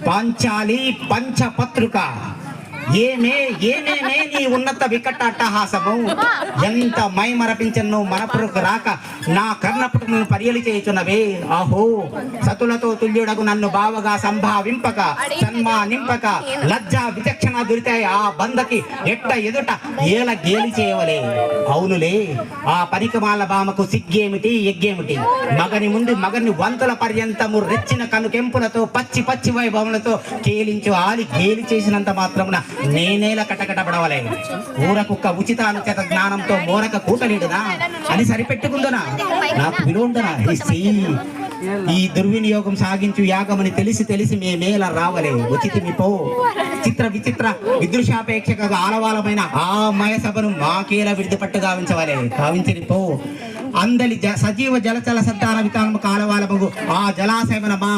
పాంచాలి పంచపత్రిక ఏమేమే నీ ఉన్నత వికట అట్టహాసము ఎంత మై మరపించను మనపురకు రాక నా కర్ణపుటను పర్యలి చేయుచున్నవే. ఆహో సతులతో తుల్యుడకు నన్ను బావగా సంభావింపక సన్మానింపక లజ్జా విచక్షణ దొరికాయి ఆ బందకి ఎట్ట ఎదుట ఏల గేలి చేయవలే. అవునులే ఆ పనికిమాల బామకు సిగ్గేమిటి ఎగ్గేమిటి, మగని ముందు మగని వంతుల పర్యంతము రెచ్చిన కనుకెంపులతో పచ్చి పచ్చి వైభవములతో కేలించు ఆలి గేలి చేసినంత మాత్రమున నేనేలా కటకటపడవలే. ఊర కుక్క ఉచిత అనుచిత జ్ఞానంతో మోరక కూటలేడునా అని సరిపెట్టుకుందనా, నాకు విలువందనా. ఈ దుర్వినియోగం సాగించు యాగమని తెలిసి మేమేల రావలే. ఉచితమిపో చిత్ర విచిత్ర విదృశాపేక్షగా ఆలవాలమైన ఆ మయసభను మాకేలా విడిదిపట్టు గావించవలే. గావించనిపో అందలి సజీవ జలచల సంతాన వితానము కాలవాలము ఆ జలాశయమైన మా